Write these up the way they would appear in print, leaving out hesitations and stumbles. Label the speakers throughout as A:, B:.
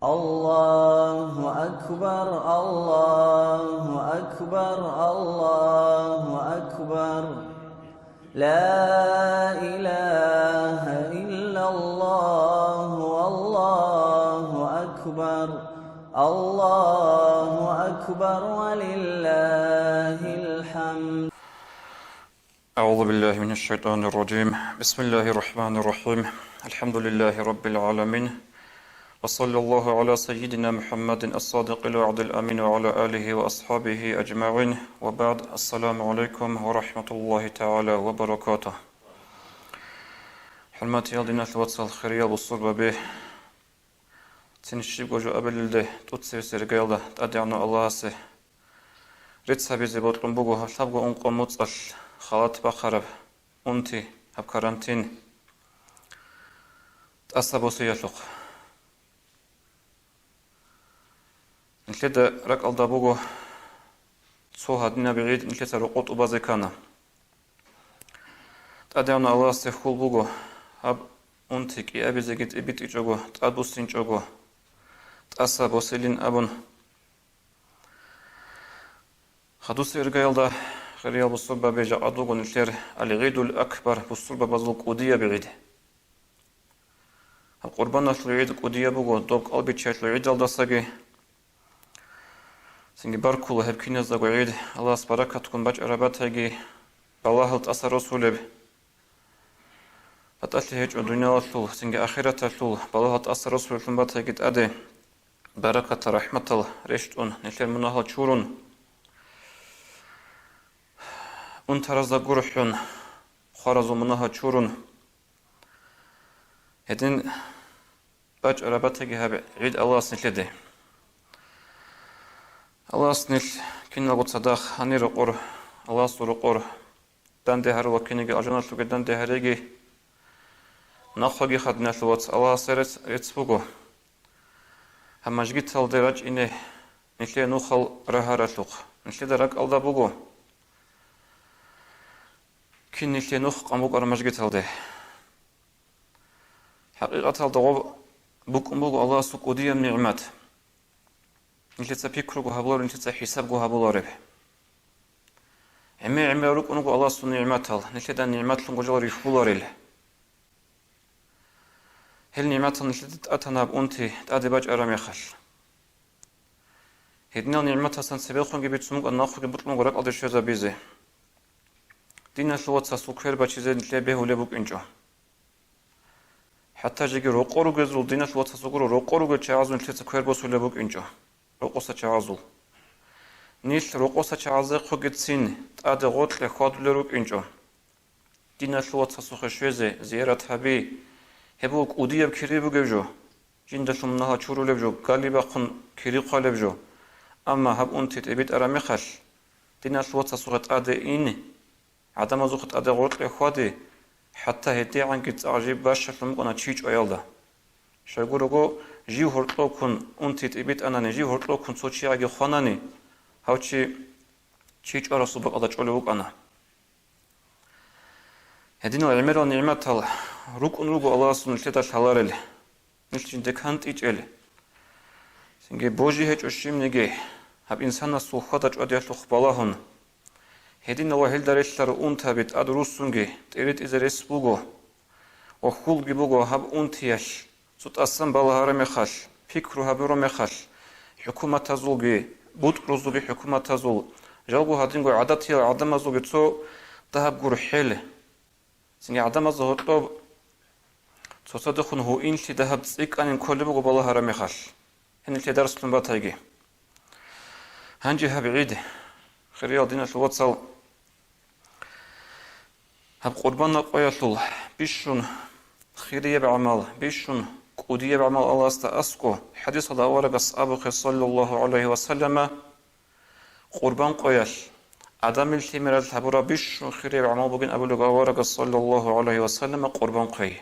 A: الله أكبر الله أكبر الله أكبر لا إله إلا الله والله أكبر الله أكبر ولله الحمد.
B: أعوذ بالله من الشيطان الرجيم. بسم الله الرحمن الرحيم. الحمد لله رب العالمين، وصلى الله على سيدنا محمد الصادق الوعد الأمين وعلى آله وأصحابه أجمعين، وبعد. السلام عليكم ورحمة الله تعالى وبركاته. حرمات يالدين أثوات الخيرية والصربة به تنشيب وجو أبلده تتسير سرقيالة تأدعنا الله سي ريتسا بيزي بطلن بوغو هفلابغو أنقو متصل خالات بخرب أنتي هب كارانتين تأسابو سيالوق نتلد رك الدابوغو تسوها دينا بعيد نتلد رقوط أبازيكانا تأدعنا الله سي خول بوغو هب أنتي كي أبيزيكيت إبيت إجوغو تأدبوستين جوغو تأسابو سيلين أبون خدوس إرقايلدا خريال بالصلبة بيجا أدوغو نتلير العيد الأكبر بالصلبة بازل قودية بعيد القربان العيد قودية بوغو دوب قلبي تشايت العيد الدساقي سنجي باركولو هبكين يزاقو عيد الله سباركة تكون باج أراباتاقي بالله التأثر رسولي بتأتي هيج الدنيا الثول سنجي آخرة الثول بالله التأثر رسولي تنباتاقي تأدي بركة رحمة الله رشتون نتلير منها تشورون أنترزا قرحون خارزو منها تشورون هدين باج أراباتاقي هب عيد الله سنتلدي الله سنل كنا قد صداق هني رقور الله سرقور دانده هر وكينيجي أجنات لوجي دانده هريجي نخوجي خدنا لوات الله سرت يتسبوغو هم جيت هل دراج إنه نتلي نخل رهارتلوق نتلي درك الله بوغو كن نتلي نخ قموق أرمجيت هل ده حقيقة هل دغو بوغو الله سقودية نعمات نتلي تبيكرو هبلور نتلي حساب هبلور عمي روك أنو الله سو نعمات هل نتلي دا نعمات لنغو جل ريفولور هل نعمات نتلي تأتنا بأنتي تأدي باج أرامي خل هدنا نعمات هسان سبيل جبيت سموك أناخو جبت لنغو رك أدي شوزا بيزي دينا شلوات ساسو كير باشيزي نتلي بيهو لبوك إنجو حتى جيجي روقورو جزول دينا شلوات ساسو كورو روقورو جل چاعزو نتلي تكوير باسو لبوك إنجو روقوسا چاعزو نيل روقوسا چاعزي خو جتسين تأدي غوت لخواد لروك إنجو دينا شلوات ساسو خشوزي زيارة هبي هبوك أوديب كيري بوجو جند شمنها چورو لبجو غالبا خن كيري قالبجو أما هب أنتي تبيت أرامي خل دينا شلوات ساسو غت أدي إني عدم زوخت أدي غوت لخوادي حتى هدي عنك تعجب باش شلمقنا تشيج أيالدا شايقولوغو جيو هرطلو كن أنتي تبيت أنا نجي هرطلو كن سوچي عجي خواناني هاوچي تشيج أرسو بق أدا چولوغ أنا هدينا العمير ونعمات هل روكن روغو الله سنو نلتدا شالارل نلتين دكانت إيجل سنجي بوجي هج أشيم نجي هب إنسانا سوخودا جوديا لخبالاهن هدينا وهل داريشلار أنتا بيت أدروسونجي تيريت إزريس بوغو وخول بوغو هب أنتياش سوت أسان بالهار مخاش فكرو هبرو مخاش حكومة تزولجي بود روزوجي حكومة تزول جالبو هادينغو عاداتي عدم زوجي تو دهب جرحيل سنجي عدم زهرطو تصدقون هو إن لي ذهب تسيك أن كل بقى بالله هرمي خال هن اللي درس لنباتاجي هنجي هب عيد خريال دينا شو وصل هب قربان قياسول بيشون خيرية بعمل بيشون قودية بعمل الله استأسكو حديث هذا ورق أصحابه صلى الله عليه وسلم قربان قياس عدم التمرد حبورا بيشون خيرية بعمل بقين أبو لقى ورق صلى الله عليه وسلم قربان قي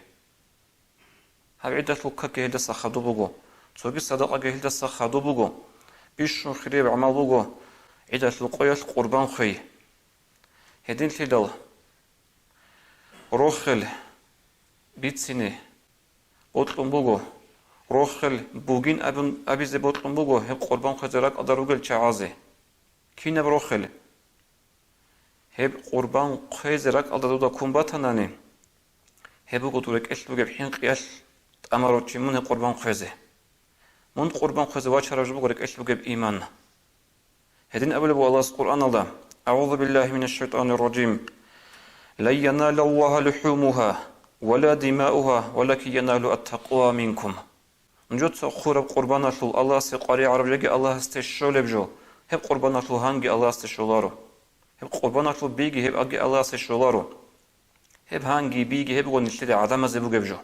B: هب عدة لوكا جهد سخدو بقو توبي صدقة جهد سخدو بقو بيشون خيرية بعمل بقو عدة لقياس قربان قي هدين تدل روخل بيتسيني أطلب بقو روخل بوجين أبي زبط لمبوجو هب قربان خزرك أدروجل شعازه كينا بروخل هب قربان خزرك أدرودا كومباتناني هبو قدرك إيش بوجب حين قياس أمرو تشمون قربان خزه من قربان خزه واشرج بوجرك إيش بوجب إيمان هدين أول الله القرآن الله أعوذ بالله من الشيطان الرجيم لا ينال الله لحومها ولا دماؤها ولكن ينال التقوى منكم نجوت خورب قربان الله سقاري عربية الله استشول بجو هب قربان هانجي الله استشولارو هب قربان بيجي هب أجي الله استشولارو هب هانجي بيجي هب ونشتري عدم زبو بجو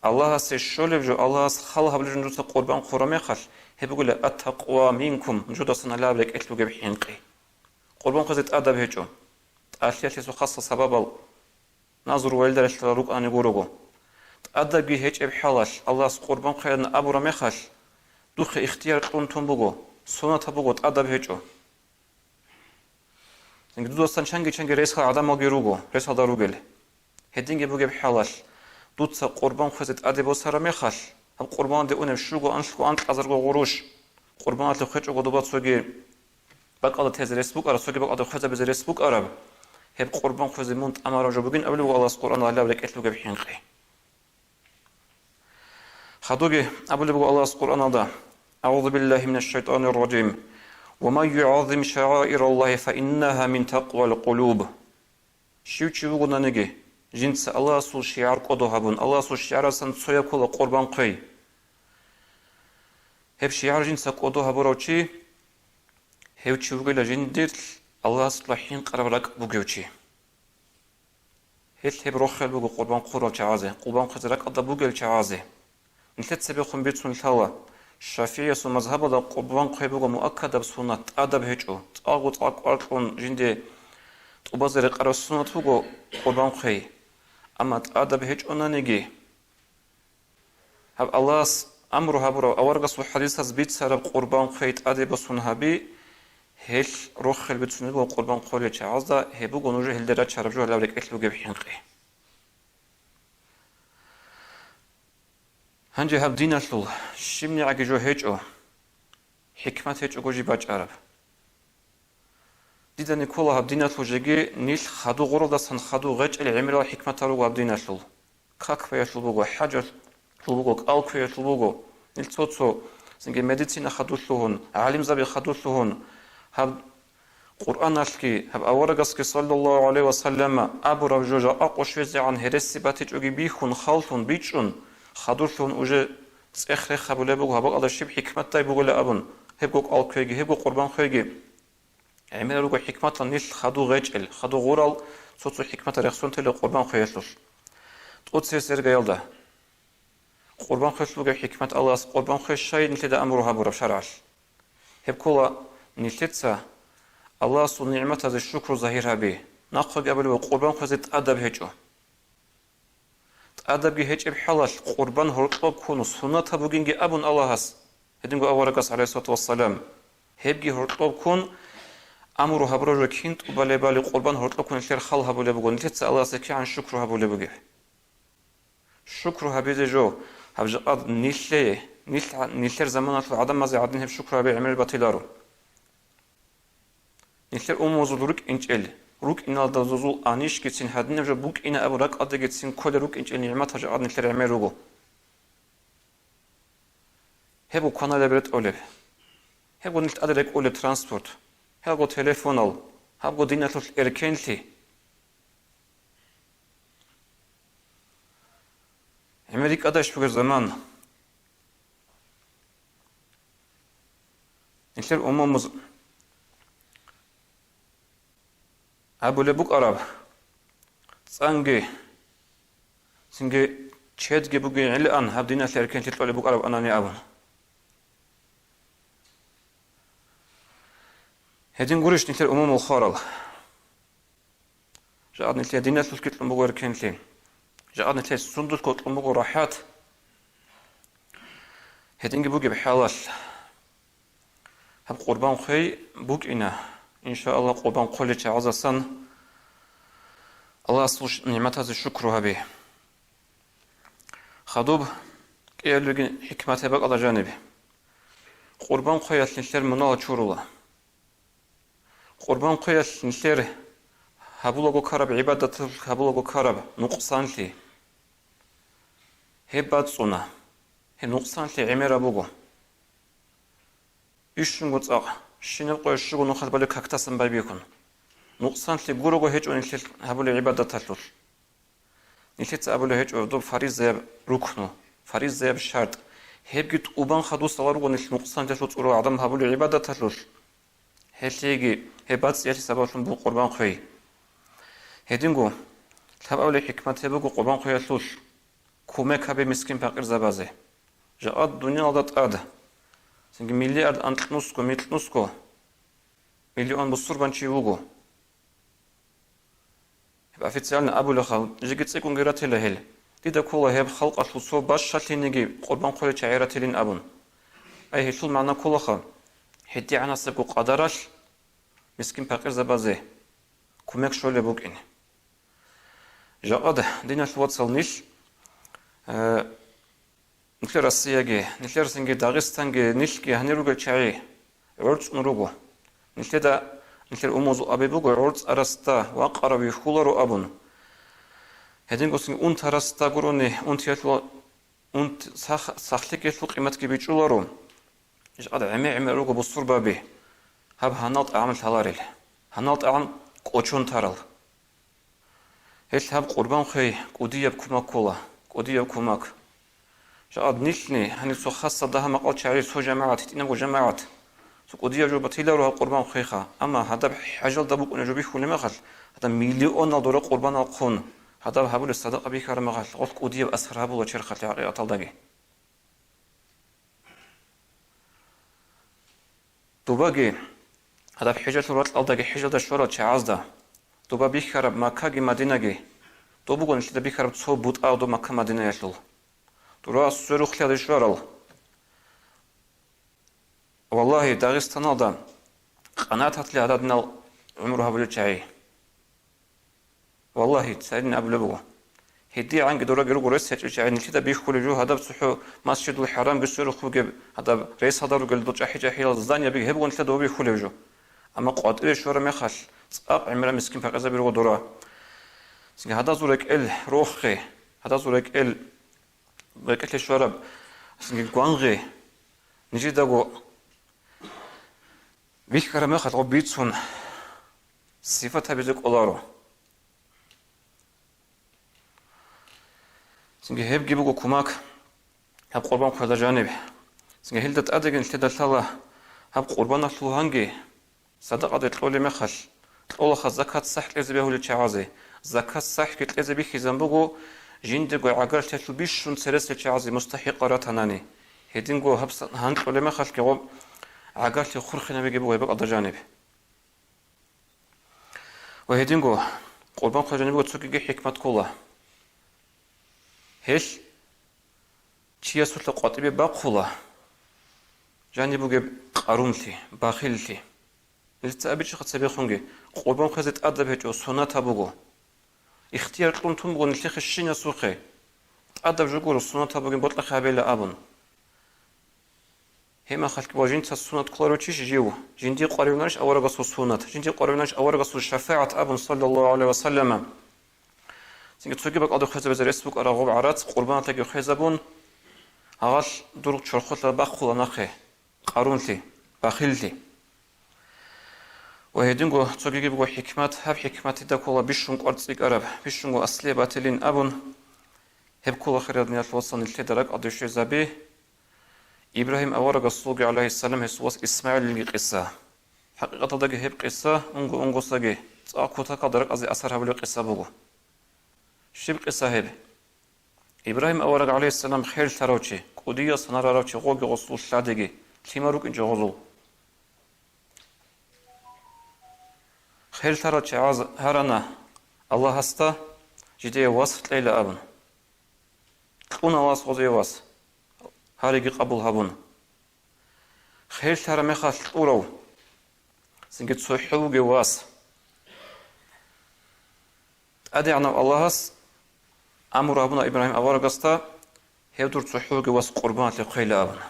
B: الله استشول بجو الله خلها بلجو نجوت قربان خورمي خل هب يقول التقوى منكم نجوت أصلا لا بلك إتلو جب حينقي قربان خزت أدب هجو أشياء سو خاصة سبب نظر والدر اشتراك أنا جورجو أدب هيج بحالش الله قربان خيرنا أبو رميخش دوخ اختيار قنتم بگو سنت بگو أدب هيجو إنك دوستان چنگی رئیس خال آدم ماگیروگو رئیس خال داروگل هدینگی بگه بحالش دوست قربان خزت أدب و سر رميخش هم قربان ده اونم شوگو انشگو انت ازرگو غروش قربان اتلو خیچو گدوبات سوگی بق الله تهز رسبوك أرب سوگی بق الله خزه بز رسبوك أرب هب قربان خزه مونت أمر جو بگین أولو الله قرآن الله لك اتلو جب حينقي خدوجي أبو الله القرآن هذا أعوذ بالله من الشيطان الرجيم وما يعظم شعائر الله فإنها من تقوى القلوب شو تشوفون نجي جنس الله سو شعار قدوهابون الله سو شعار سن سويا كل قربان قي هب شعار جنس قدوهابوروشي هب تشوفون لجندير الله صلاحين قربلك بوجوشي هب روخل بوجو قربان قرو شعازه قربان خزرك أدا بوجل شعازه نتلت سبيخون بيتسون الثالة الشافعية سو مذهب دا قربان قيبوغا مؤكد بسنة أدب هجو تأغو تأقون جندي تقبازر قرار سنة بوغو قربان قي أما أدب هجو نانيجي هب الله أمرو هبرو أورغس وحديث بيت سارب قربان قي تأدب سنة بي هل روخ البيتسون بوغو قربان قولي چعازدا هبوغو نوجه هلدرات شارب جو هلاوليك إتلو جب حينقي هنجي هب دين أصل شمني عجي جو هيجو حكمة هيجو جوجي باج عرب ديدا نيكولا هب دين أصل جيجي نيل خدو غرو دستان خدو غيج العمر حكمة تروغو هب دين أصل كاك فيش لبوغو حاجة لبوغو كالك فيش لبوغو نيل توتسو زنجي مدينة خدو لهون عالم زبي خدو لهون هب قرآن أشكي هب أورغسكي صلى الله عليه وسلم أبو رجوجا أقوش وزي عن هرسي باتيج أجي بيخون خالتون بيجون خدوشون وجه سخر خبله بگو هبق الله شب حکمت تای بگو لابن هبگو آلکویگی هبگو قربان خویگی عمل رو حکمت نیل خدو غیجل خدو غورال صوت حکمت رخصون تل قربان خویشلش توت سر گیالده قربان خویش بگو حکمت الله قربان خویش شاید نیل امرو هبور شرعش هبکولا نیلتسا الله سو نعمت از شکر ظاهر هبی نقل قبل قربان خویت ادب هجو أدب هيج بحلال قربان هرطلب كونو سنة بوجينجي أبون الله هس هدينجو أورقس عليه الصلاة والسلام هبجي هرطلب كون أمره هبرج كنت وبالي قربان هرطلب كون الخير خالها بولا بقول نتيت الله سكي عن شكرها بولا بقى شكرها بيد جو هبج أد نيلر زمانات العدم ما زعدين هب شكرها بيعمل بطيلارو نيلر وزولورك إنجل روك إن الدزوزول أنيش كتسين هادين نجوا بوك إن أبوراك أدي كتسين كل روك إنش النعمة هجا أدنى ترعمي روجو هبو قناة لبرت أولب هبو نلت أدرك أولب ترانسبورت هبو تليفونال هبو دينة الإركنتي أمريكا أداش بغير زمان نلتر أمامز أبو لبوك أراب سانجي سانجي تشهد جبوجي الآن هبدينا سيركن تطلع لبوك أراب أناني أبون هدين قريش نتر أمم الخارل جاء نتر دينا سلكت لمبوغ ركنتين جاء نتر سندس كت لمبوغ راحات هدين جبوجي بحالات هب قربان خي بوك إنا إن شاء الله قربان قولي عزسان الله أصلش نعمت هذا الشكر هبه خدوب قيلوغين حكمة بق على جانبه قربان قياس نشلر منال چورولا قربان قياس نشلر هبولوغو كارب عبادة هبولوغو كارب نقصان لي هبات صنا هي نقصان لي عمر أبوغو يشنغو تاق شنو قيشغو نخل بالي كاكتاسن بايبيكون نقصان لي غوروغو هيجو نشل هبولو عبادة تلول نشيت أبولو هيجو دو فريزة ركنو فريزة بشرط هبجت أوبان خدو صورو نشل نقصان تلول تورو عدم هبولو عبادة تلول هلتيجي هبات سياسي سبب بو قربان خوي هدينغو تابعوا حكمة هبوغو قربان خوي تلول كومك هبي مسكين فقير زبازه جاءت الدنيا ضد أد سنج مليارد أنت نسكو ميت نسكو مليون بصور بنشي وجو هبقى في تسألنا أبو لخال جيت سيكون غيرت لهل تيدا كولا هب خلق الحصو باش شاتينيجي قربان خوي تعيرت لين أبون أي هشول معنا كولا خال هدي عنا سبقو قدرش مسكين فقير زبازه كومك شو لبوك إن جاء دينا شو تصلنيش نكلر السياجي نكلر سنجي داغستانجي نشكي هنيروغ تشاي ورد نروغو نكلر أموز أبي بوغو ورد أرستا وقرب يخولر أبون هدينغو سنجي أنت أرستا قروني أنت يتلو أنت سخلك يتلو قيمتك بيجولارو جاء عمي روغو بصور بابي هب هنالت أعمل تلاريل هنالت أعمل قوچون تارل هيش هب قربان خي قودية بكوماك كولا قودية بكوماك جاء نيشني هني سو خاصة ده ما قال شعري سو جماعات تينغو جماعات سو قودية جو بتيلا روها قربان خيخا أما هذا حاجل دبوك أنا جو بيخوني مخل هذا مليون دولار قربان الخون هذا هبول الصدقة بيكار مخل قلت قودية بأسر هبول وشرخة لعقيقة طلدقي دوباقي هذا حجة الوقت الألدقي حجة الشورة شعازدا دوبا بيكار مكاقي مدينة دوبوغو نشتى بيكار تصو بوت أو دو مكا مدينة يشلو ترى السروق لهذا الشوارع والله داغستان هذا قناة هتلي عددنا عمرها بلوتشاي والله تسألني قبل بوا هدي عن قدرة جرو رئيس هتلي نشيد بيخول جو هذا بصحو مسجد الحرام بالسروق خوجب هذا رئيس هذا رجل دوتش أحيج أحيل الزانية بيه هبون نشيد بيخول جو أما قادر الشوارع ما خش عمره مسكين فقزا بيرو دورا هذا زورك روخي هذا زورك بقيت الشرب سنجي قوانغي نجي داغو بيكرا ما خاطر بيتسون صفاتها بيزك اولارو سنجي هيب جيبو كوماك هب قربان كذا جانب سنجي هلدت ادغن تدللا هب قربان لوهانغي صدقه دتقولي ما خش طول زكاه صح لزبيه للشعازي زكاه صح كتلزبي خزنبو جندگو عقل تلو بيشون سرس الشعازي مستحق راتناني هدينگو هبس هانك ولا ما خلك جو عقل تخرخنا بيجيبو يبقى جانب وهدينگو قربان خجانبو تسوكي حكمة كولا هش چيا سوت قاطبي باقولا جانبو جب قارونتي باخيلتي لتابي شي خصبي خونغي قربان خزت ادب هجو سنة بوغو اختيار كون توم بقول نشيخ الشين سوقي أدب جوجور السنة تبغين بطل خابيلا أبون هما خلك باجين تسنة كلارو تشيش جيو جندي قاريوناش أورا قصو السنة جندي قاريوناش أورا قصو الشفاعة أبون صلى الله عليه وسلم سنجد سوقي بق أدو خزب زر اسبوك أرغوب عرات قربان تجي خزبون هغاش دروك شرخوت لباخولا نخي قارونتي باخيلتي وهدينغو تسوقي بقول حكمات هب حكمات دا كولا بيشون قرصيك عرب بيشون أصلي باتلين أبون هب كولا خير من الوصل التدرك أدوشي زبي إبراهيم أورق الصوغ عليه السلام هسوس إسماعيل القصة حقيقة دقي هب قصة أنغو ساقي تأكوتا قدرك أزي أثرها بلو قصة بغو شب قصة هب إبراهيم أورق عليه السلام خير تروشي قودية سنرى روشي غوغي غصو الشادقي تيماروك إنجو غزو خير تروشي عاز هرنا الله هستا جدي وصف ليلة أبن تقون الله صغزي وصف هاريقي قبول هابون خير ترى مخاش أورو سنجد صحوقي واس أدعنا الله أمر أبونا إبراهيم أورغستا هيدور تصحوك واس قربان لقيل أبنا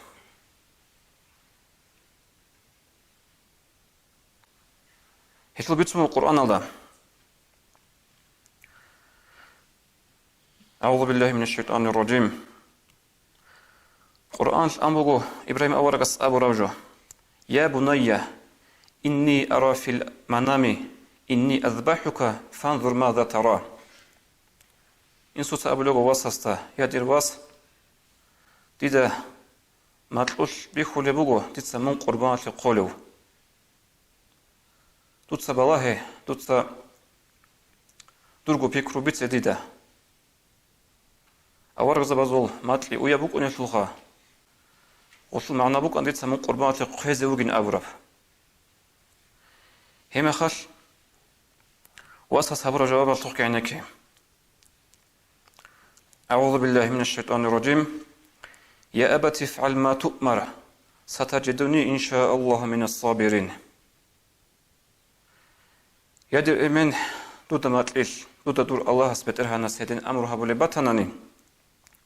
B: هيتلو بيتسمو القرآن الله أعوذ بالله من الشيطان الرجيم قرآن الأمر إبراهيم أورقس أبو روجو يا بني إني أرى في المنام إني أذبحك فانظر ماذا ترى إن سوت أبو لغو واسستا يدير واس ديدا ما تلوش بيخو لبوغو ديتسا من قربان لقولو دوتسا بالله دوتسا درغو بيكرو بيتسا ديدا أورق زبازول ماتلي ويا بوك ونشلوخا وصل معنا بوك أن ديتسا من قربان لقوزي وغين أورف هما خاش واسس هبرو جواب التوقع عنك أعوذ بالله من الشيطان الرجيم يا أبت افعل ما تؤمر ستجدني إن شاء الله من الصابرين يدير إيمان دودا ماتليش دودا دور الله سبترها نسيدين أمرها بلباتناني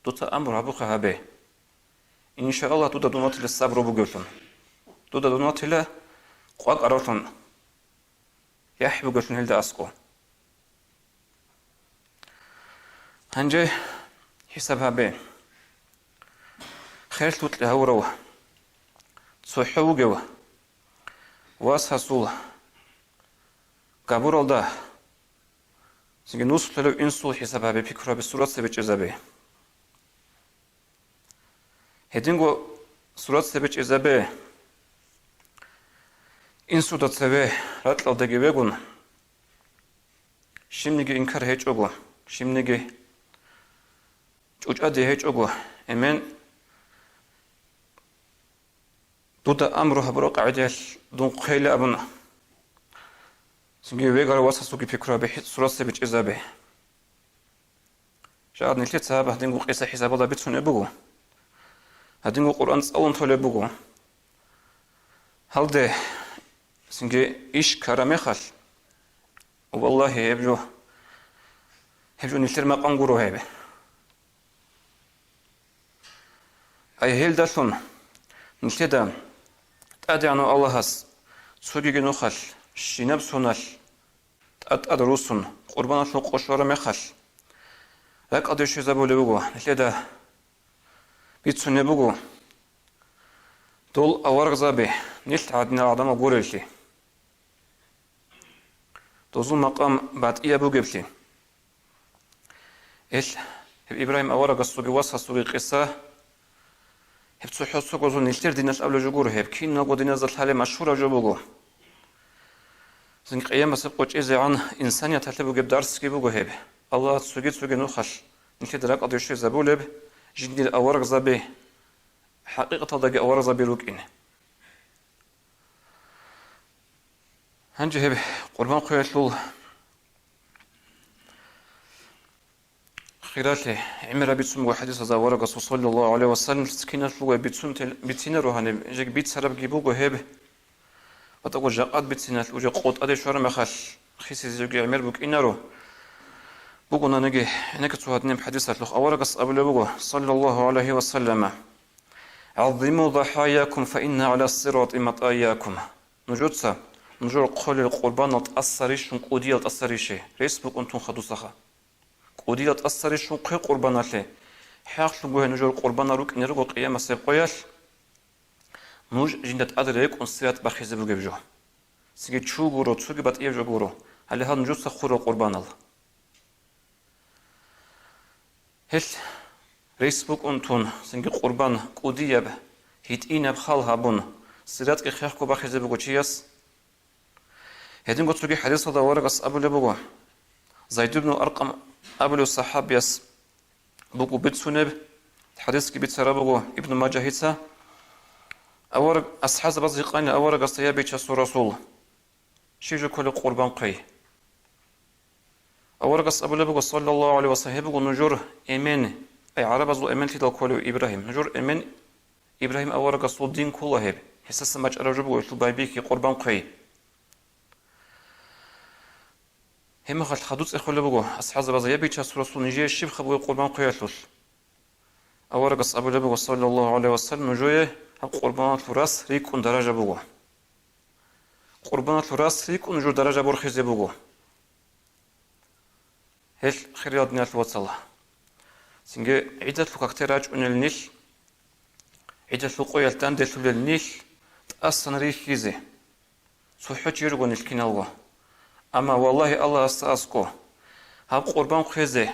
B: دودا أمرها بوخها به إن شاء الله دودا دونات للصبر بقولن دودا دونات لا قواق أروتن يحب قولن هلدا أسقو هنجي حسابها به خير توت لهورو تصحوغو واسحصول قبول ده سنجي نوصل لو إنسو حسابها به بكرة بسورة سبج إزابي هدينغو سورة سبج إزابي إنسو دا تسوي راتلو داگي بيگون شمنيگي إنكار هيج أغو شمنيگي جوجادي هيج أغو إمن دودا أمرها بروق عديال دون قيل أبنا سنجي ويغار واسسوكي بكرة بحيث سورة سبج إزابي شاعد نلتت سابه هدينغو قيسا حساب الله بيتسون أبوغو هدينغو قرآن تسألون طول أبوغو هل ده سنجي إيش كرامي خال والله يبجو نلتر ما قنقرو هيبه أي هيل داسون نلتدا تأدعنو الله هس سوغيغي نوخال شيناب سونال تأدروسون قربان شو قشورا مخال لك أدوشي زابو لبوغو نلتدا بيتسون نبوغو دول أورغ زابي نلت عادنا العظام غوريلتي دوزول مقام بعد إيا بوغيبتي إيش إبراهيم أورغ السوغي واسا سوغي قصة هب تصحو سوغو زون نلتر ديناش أبلو جوغور هب كين نوغو ديناز الحالي مشهورة جوغو زن قيامة سبقوش إزي عن إنسانية تحلبو جب دارسكي بوغو هب الله سوغي نوخش نلتر دراك أدوشي زابو لب جدي الأورغ زابي حقيقة داقي أورغ زابي روكين هنجي هب قربان قويتلول خيراتي عمر بيتسم وحديث هذا ورقة صلى الله عليه وسلم سكينة لغة بيتسم بيتسينا روحاني جاك بيت سرب جيبوغو هب وتقول جاقات بيتسينا وجا قوت أدي شوار مخاش خيسي زيوغي عمر بوك إنارو بوغو نانجي هناك تسوهاتني بحديثة لغة ورقة أبو بوغو صلى الله عليه وسلم عظموا ضحاياكم فإن على الصراط مطاياكم نجوتسا نجور قول القربان تأثريش ونقودية تأثريشي ريسبوك أنتون خدوسخا قودية تأثريش ونقوي قرباناتي حاق لغوه نجور قربان روك نرغو قيامة سيبقوياش نوج جندت أدريك ونسيات بخيزي بوغيبجو سيجي تشو غورو تسوغي بات إيبجو غورو هالي هاد نجوتسا خورو قربان الله هش ريسبوك أنتون سنجي قربان قودية به هيتئين بخال هابون سيرات كي خيخكو بخيزي بوغو چياس هدين قلت لك حديث هذا ورقص أبو لبوغو زيد بن أرقم أبو الصحابيس بوغو بيت سنب حديث كي بيت سرابوغو ابن ماجهيتسا أورق أصحاب بزيقاني أورق أصيابي تشسو رسول شيجو كل قربان قي أورق أبو لبوغو صلى الله عليه وسلم نجور إيمان أي عرب أزو إيمان في دالكولو إبراهيم نجور إيمان إبراهيم أورق أصول دين كله هب حساس ماج أرجبوغو يشلو بايبيكي قربان قي هم خالد خدوس إخوة لبوغو أصحاب بزيابي تشسو رسول نجي الشيب خبوغو قربان قياتلوش أورقص أبو لبق صلى الله عليه وسلم جويه هم قربانات الراس ريكون درجة بوغو قربانات الراس ريكون جو درجة برخيزي بوغو هل خيريات نيال وصلا سنجي عدة لكاكتراج ونالنيل عدة لقوية التان دلتو للنيل تأصن ريخيزي صحوش يرغو نلكين الله أما والله الله أستأسكو هم قربان خيزي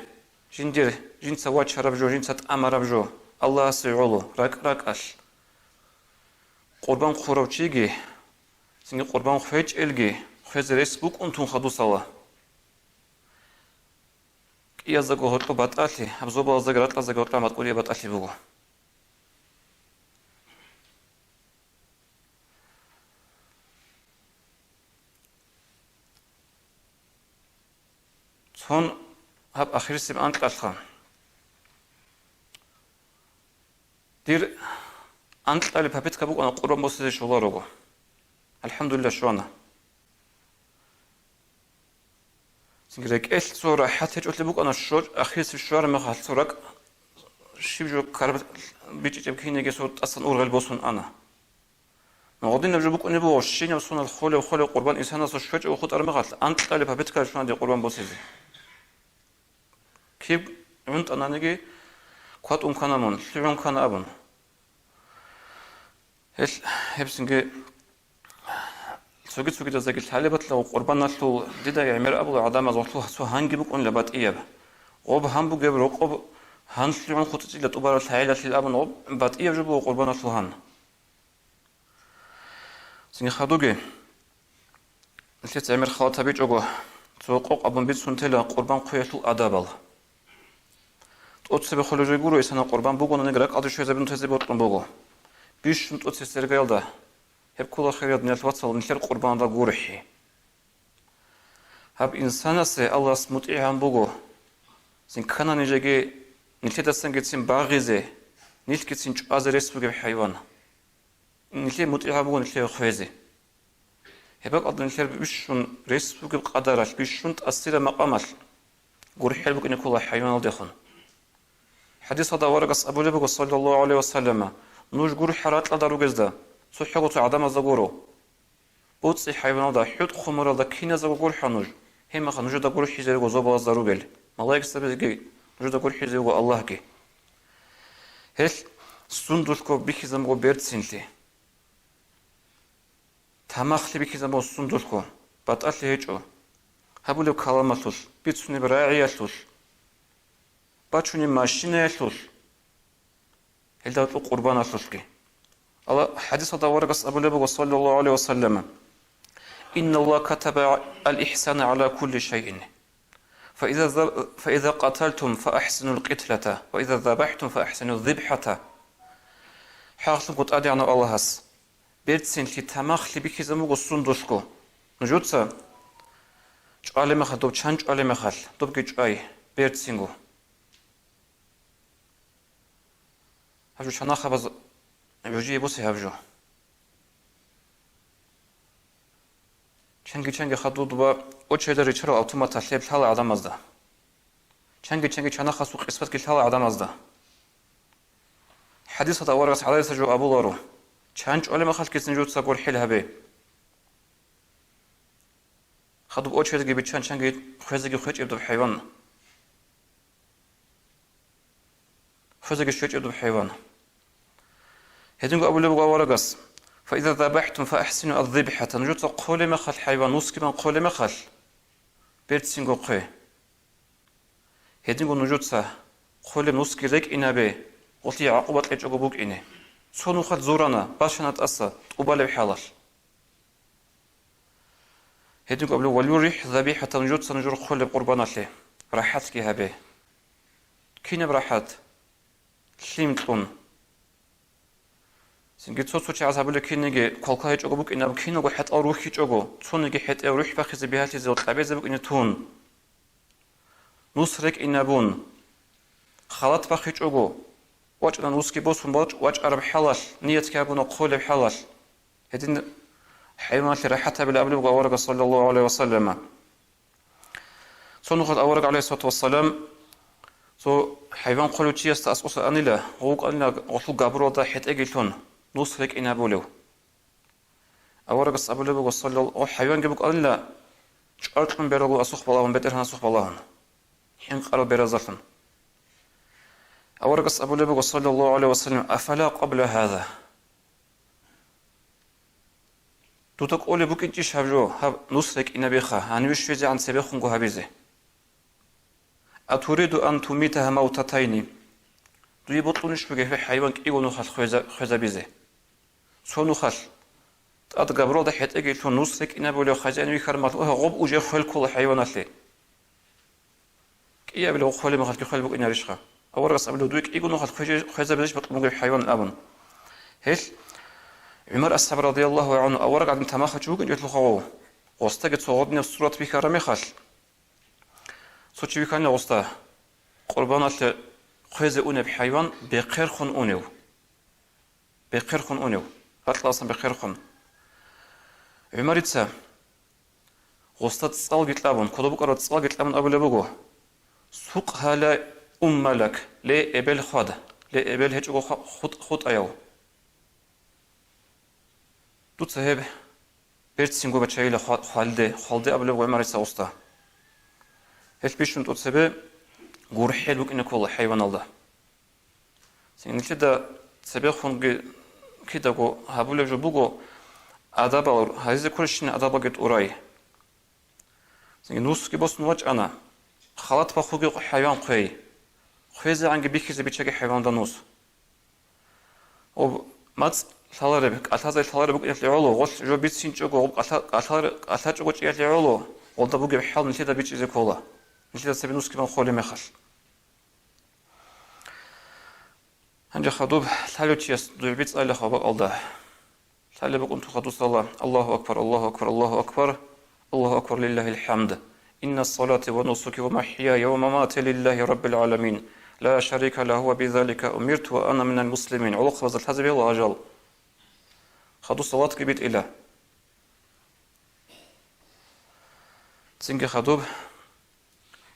B: جندير جن سوات شرب جو جن ست أمر جو الله سيعولو راك أش قربان خورو چيجي سنجي قربان خيج إلجي خيز ريسبوك أنتون خدو صلا يازغو هوتلو باتالي أبزوبا زغرات لازغوتلا ماتقولي باتالي بوغو هون هب آخر سيم أنت أشخام دير أنت اللي بحبيت كابوك أنا قرب موسى شو روغو الحمد لله شو أنا سنجرك إيش صورة حتى جوت لبوك أنا شو آخر سيم شوار ما خالص صورك شيء جو كارب بيجي جبكين يجي صوت أصلا أورغل بوسون أنا نقدين نجيبوك أني بوش شيء نوصل الخول وخول قربان إنسان أصلا شوية وخد أرمي خالص أنت اللي بحبيت كار شو عندي قربان موسى كيف عند أنا نجي قط كان أمون شلون كان أبون هل هبسنجي سوقي جزاك الحالبات لو قربان نشلو ديدا يعمر أبو عدم أزوجته سو هنجي بك أن لبات إياب أب هم بجيب رق أب هنشلون خطتي لتبار الحيلة للأبن أب بات إياب جبوا قربان نشلو هن سنجي خدوجي التي تعمر خلاص تبيج أجوا سوق أبون بيت سنتلا قربان قيشلو أدابل أتصبح خلوجي جورو إنسان قربان بوجو نجرك أدري شو زبون تزبط بوجو بيش نت أتصل رجال هب كل خيرات من الوصل نشر قربان دا جورحي هب إنسان سه الله سمتعي هم بوجو زين كنا نجيجي نلتي دستن جتسين باغيزه نلتي جتسين أزرس بوجو حيوان نلتي متعي هم بوجو نلتي خويزه هبك أدري نلتي بيشون رس بوجو قدرش بيشون تأثير مقامش جورحي بوجو نكول حيوان الدخن حديث هذا ورقص أبو لبق صلى الله عليه وسلم نوش جور حرات لا دارو جزدا صحة عدم الزجورو بوتسي حيوان دا حيط خمر دا كينا زجور حنوج هم خنوج دا جور حجر وزوبا الزروجل ملاك سبزجي نوج دا جور حجر الله كي هل سندوشكو بيخزم جو بيرد سنتي تماخلي بيخزم جو سندوشكو باتألي هيجو هبولو كلاماتوش بيتسوني براعياتوش باتشوني ماشينة يسوس هل ده قربان يسوسكي الله حديث هذا ورقص أبو لبق صلى الله عليه وسلم إن الله كتب الإحسان على كل شيء فإذا قتلتم فأحسنوا القتلة وإذا ذبحتم فأحسنوا الذبحة حاصل قد أدعنا الله هس بيرتسين في تماخ لبيك زمو السندوشكو نجوتسا جعل مخال دوب چانج على مخال دوب جاي بيرتسينغو هفجو شنا خبز بيجي بوسي هفجو چنگی خدود با او چیزی چرا اتومات تسلیب حال آدم ازده چنگی چنا خاصو قسمت که حال آدم ازده حدیث هذا ورقة على سجو أبو لارو چنج علم خالد کسی نجود سگور حل هبه خدود او چیزی بی چنگی خوزگی خوش ابدو حیوان خوزگی شوچ ابدو حیوان هدینگو أبو لبقى ورقة فإذا ذبحتم فأحسنوا الذبحة نجود قول مخل حيوان نسكي من قول مخل بيرتسينغو قي هدينغو نجود قول نسكي ريك إنا بي قلتي عقوبة لجوغو بوك إني سونو خل زورانا باشنا تأسى وبالي بحالش هدينغو أبلو وليوريح ذبيحة نجود نجور قول بقربانا لي راحات كي هبي كينا براحات شيمتون سنجد صوت عذاب لكنيجي كلكاي جوجوك إن أبكينو حتى أروحي جوجو تونيجي حتى أروح بخز بهالتي زود لبيز بك إن تون نصرك إن أبون خلط بخي جوجو واج أنا نسكي بوس واج أرب حلاش نيت كابون قول بحلاش هدين حيوانات راحتها بالأبل وورق صلى الله عليه وسلم صنخت أورق عليه الصلاة والسلام So hayvan qoluvchiyasta asqosa anila, oqanila osul gabroda hetegilton, nusrek inabolev. Avaragas abulebo sallallahu o hayvan gibi anila çartın beralı asuq balağın beter asuq balağın. Hin qaro berazafın. Avaragas abulebo sallallahu aleyhi ve sellem afala qabla hada. Tutak ole bu kinci şavjo ha nusrek inabiha, hani vişvezi an sebehun go habize. أتريد أن تميتها موتتين دوي بطلنش بجه حيوان كيغو نخل خوزا بيزه سو نخل أتقبرو ده حيت أجي شو نصك إنا بقول خزان ويخرمات أوه غب وجه خل كل حيوانات لي كي يبلغ خل ما خل خل بق إنا رشخة أول رأس قبل دويك كيغو نخل خوزا بيزه بطل مجه حيوان أبن هيش عمر الصحابة رضي الله عنه أول قاعد نتماخ شو كن يطلق هو واستجد صعودنا الصورة بيخرمي خل سوچی ویکانی اوستا قربانات خویز اونه بحیوان بقیر خون اونیو بقیر خون اونیو اطلاسا بقیر خون عمریتسا اوستا تصال گیتلابون کدوبو قرار تصال گیتلابون ابله بگو سوق حالا ملک لی ابل خود لی ابل هیچ خود ایو دو صاحب برد سینگو بچایل خالده ابله بگو عمریتسا اوستا هل بيشون تسبب جورحيل وك إنك والله حيوان الله. سين كده سبب خون كده جو هبول جبوجو أدابا هذا كل شيء أدابا جت أوراي. سين نوس كبوس نواج أنا خلط بخوجي حيوان قوي. خويزة عنك بيكيز بيتشجع حيوان دانوس. أو مات ثالث بك أثاث ثالث بك يطلعوا غش جو بيتسين جو أثاث جو يطلعوا والله بوجي بحال من كده بيتشجع كولا. مثل سبب نوس كمان خالي مخل. هنجا خدوب ثالث شيء دوبيت الله خبر الله. ثالث بكون تخدو صلاة الله أكبر الله أكبر الله أكبر الله أكبر لله الحمد. إن الصلاة ونسك ومحياي ومماتي لله رب العالمين لا شريك له وبذلك أمرت وأنا من المسلمين. علق وزل حزب الله أجل. خدو صلاة كبيت إله. تنجي خدوب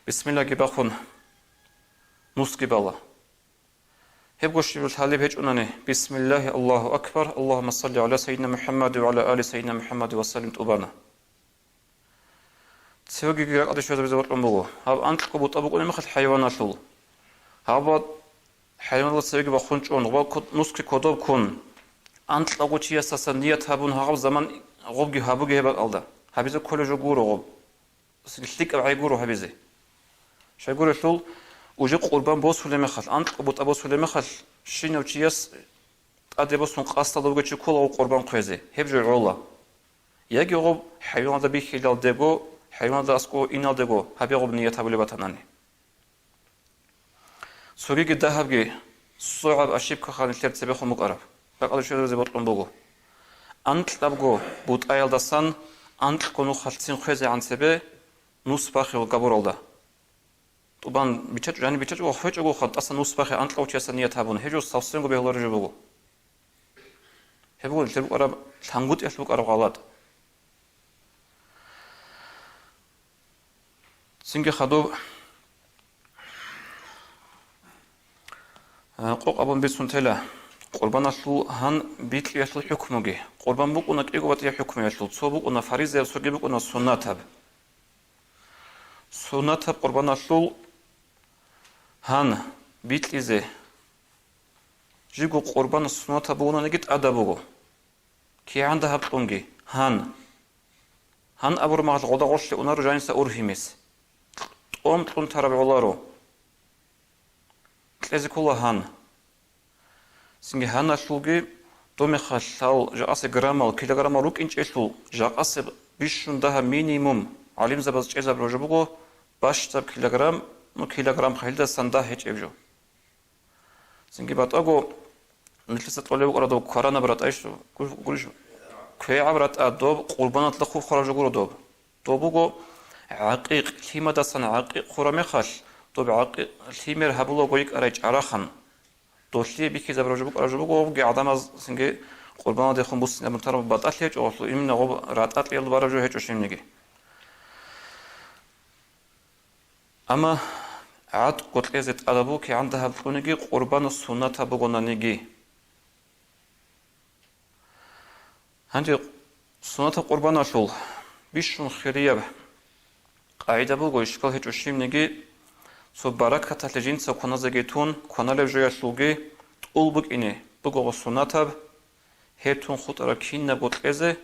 B: بسم الله جباخون نص جبالة هبقوش بالحالي بهج أناني بسم الله الله أكبر اللهم صل على سيدنا محمد وعلى آل سيدنا محمد وسلم تبانا تسوي جيرا قد شوية بزوات أمبوغو هاب أنت قبوط أبوك أنا مخل حيوانات لول هاب حيوان الله تسوي جباخون جون غواب نص كودوب كون أنت لغو تشي أساسا نية هابون هاب زمان غوب جي هابو جي هبال ألدا هابيزو كل جو جورو غوب سلتك أبعي جورو هابيزي شايقول الشول وجي قربان بوس ولا مخل أنت قبوط أبوس ولا مخل شين وشياس أدي بوس نقاس تلو جي كل أو قربان قيزي هبجو علا يجي غوب حيوان ذا بيخيل ديجو حيوان ذا أسكو إنال ديجو هبي غوب نية هبولي باتناني سوري جدا هبجي صعب أشيب كخان الكتاب سبيخو مقرب بقى شو زي بطلون بوجو أنت تبغو بوت أيل دسان أنت كونو خالتين خيزي عن سبي نص باخي وقبور الله طبعا بيتشج يعني بيتشج وخيج وخد أصلا نص باخي أنت لو تيسا نية هابون هجو صوصين قبيه الله رجو بوجو هبقول التبوك أرب تنقود يشبوك أرب غلط سنجي خدو قوق أبون بيتسون تلا قربان أشلو هن بيت يشلو حكمه قربان بوك أنك إيقو باتي حكم يشلو تصو بوك أنا فريزة يسوكي بوك أنا سنة هب قربان أشلو هن بيت إزي جيغو قربان سنة هب بونا نجد أدابوغو كي عندها بطنجي هن أبور مغل غدا غشل أنارو جانسا أورهيميس تقوم تقوم ترابي غلارو تلازي كولا هن سنجي هن أشلوغي دومي خلال جاقاسي جرامال كيلوغرام روك إنش أشلو جاقاسي بيشون دها مينيموم عليم زباز جيزاب روجبوغو باش تب كيلوغرام نو كيلوغرام خيلدا سندا هيج إبجو سنجي باتاغو نتلسة طوليو قرادو كورانا برات أيشو قولش كوي عبرات أدوب قربانات لخو خراجو قرو دوبوغو عقيق كيما داسان عقيق خرامي خال دوب عقيق الهيمير هبولو قويك أريج عراخان دوشلي بيكي زبروجبوغ أرجبوغو بقي عدام سنجي قربانات يخون بوسين أبن ترى باتات هيج أوصلو إمنا غوب راتات يلو بارجو هيج وشيم نيجي أما عاد قلت لزت أدبوك عندها بقونيجي قربان السنة بقونانيجي هندي سنة قربان أشول بيشون خيرية قاعدة بقول إشكال هيك وشيم نيجي سو بركة تلجين سو كنا زجيتون كنا لجويا شلوجي تقول بق إني بقول سنة هيتون خط ركين نبوت لزه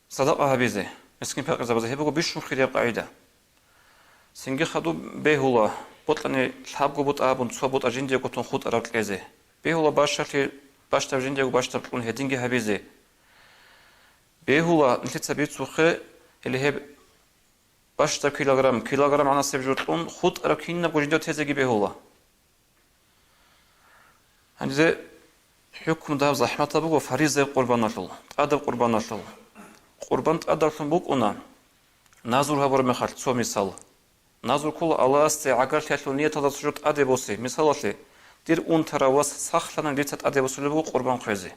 B: صدقها بيزه مسكين فرق زبزه هي بقول بيشون خيرية قاعدة سنجي خدو بهولا بطلني الحبقو بط أبون سو بط أجندي كتون خط رك لزه بهولا باشتر جندي وباشتر بقول هدينجي هبيزه بهولا نتيجة بيت سوخه اللي هي باشتر كيلوغرام أنا سبجوتون خط ركين نبغى جندي تهزجي بهولا هنزه حكم ده زحمة بقول فريزة قربان الله أدب قربان الله قربان أدب بقول أنا نازور هبور مخال سو مثال نازور كل الله استعجل تلونية تدرسجت أدبوسي مثال دير اون تراوس ساخلنا ليتت أدبوسي لبو قربان خيزي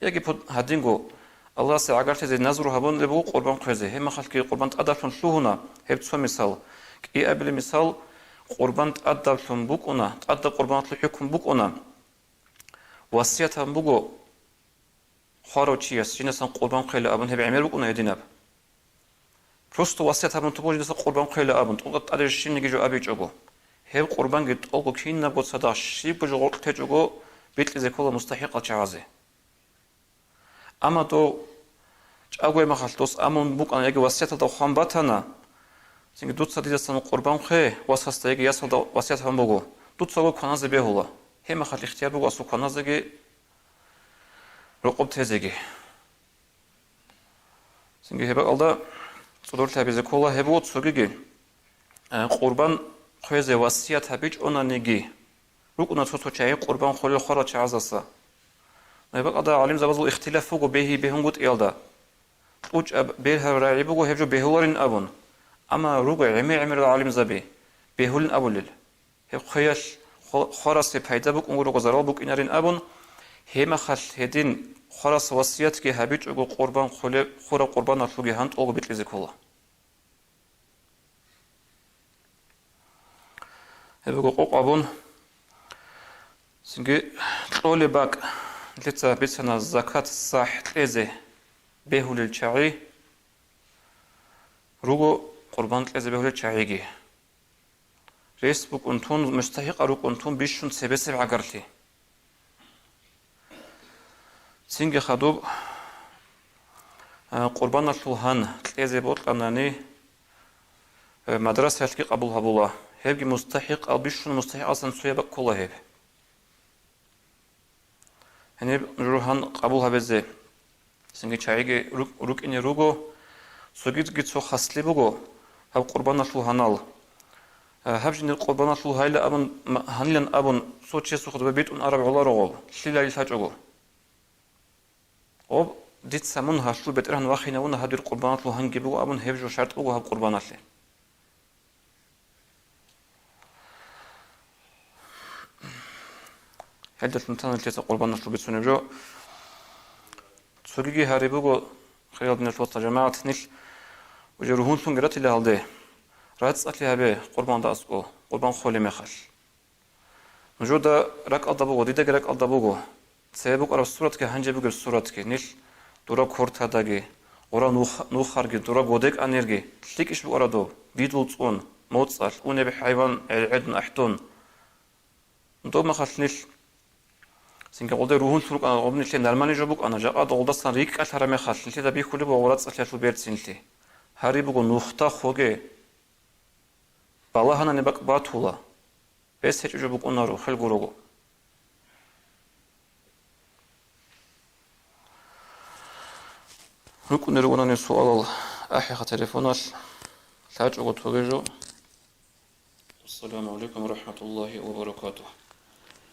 B: يجي بود هدينغو الله استعجل تزي نازور هبون لبو قربان خيزي هم مخال كي قربان أدب شلوهنا هبت سو مثال كي قبل مثال قربان أدب بوك أنا أدب قربان حكم بوك أنا وصية بوكو خاروتشيس جنسان قربان خيل أبن هب عمل بوك أنا يدينب просто وصية هبون تبو جنسان قربان خيل أبن تقول أدرشين نيجي جو أبي جوجو هب قربان جت أوكو كين نبغى صدا شيء بجو تجوجو بيت لزكولة مستحق الجوازه أما تو أقوى ما خلص أمون بوك أنا يجي وصية تو خام باتنا سنگ دوت صديق سن قربان خي واسطة يجي يصل وصية هم بوجو دوت صلوا كناز بيهولا هم خل اختيار بوجو أسو كناز يجي رقب تزيجي سنگ هبق الله صدور تبي زكولة هبوت سوجي قربان خویز وصیت هبیج اونا نگی روک اونا تو چای قربان خولی خورا چه عزاسا نبی قدر عالم زبازو اختلاف فوقو بهی بهون گوت ایلدا اوج به هرایی بگو هجو بهولین ابون اما روک عمر عالم زبی بهولین ابولل هب خیاش خراس پیدا بک اون رو گذرال بک اینارین ابون هم خل هدین خراس وصیت که هبیج اوگو قربان خولی خورا قربان افوگی هند اوگو بیتلیزی کولا هبقى قوقابون سنجي طولي باك لتا بيتنا الزكاة الصح تلزي بيهول الشعي روغو قربان تلزي بيهول الشعيجي ريس بوك انتون مستحق روك انتون بيشون سبسب عقرتي سنجي خدوب قربان الشوهان تلزي بوطلاناني مدرسة هلكي قبول هبولا هبقي مستحق أو بيشون مستحق أصلا سويبك كله هب هني نروحان قبولها بزي سنجي شايجي روك إني روغو سوجيت جيت سو خاصلي بوغو هب قربان شو هنال هبجن القربان شو هايلا أبن هنلن أبن سوتشي سوخد ببيت أن عرب الله رغول شليلا يساجوغو أو ديت سامون هاشلو بترهن واخينا ونا هدير قربان شو هنجي بوغو أبن هبجو شرط بوغو هب قربان شلي هل تنتظر لتسا قربان نشلو بتسوني جو سوغيجي هاري بوغو خيال نشوطة جماعة نيش وجروهون سنجرات اللي هالده رات سأتلي هبه قربان دا أسقو قربان خولي مخش نجو دا رك ألدا بوغو ديدا رك ألدا بوغو سيبوك أرى صورتك هنجي بوغو صورتك نيش دورا كورت هداجي ورا نوخارجي دورا غودك أنيرجي تليك إش بو أرى دو بيدول تقون موتصال وني بحيوان عدن أحتون ندو مخش نيش سنجا قلده روحون سروق أنا قبل نشلي نرماني جبوك أنا جاء قلده سنريك أشهر ما خاص نشلي ده بيخولي بورات أشهر شو بيرد سنتي هاري بقول نختا خوجة بالله أنا نبقى باتولا بس هيك جبوك أنا رو خل جروجو نكون نرونا نسؤال أحيخ تلفونات تاج أقول توجو السلام عليكم ورحمة الله وبركاته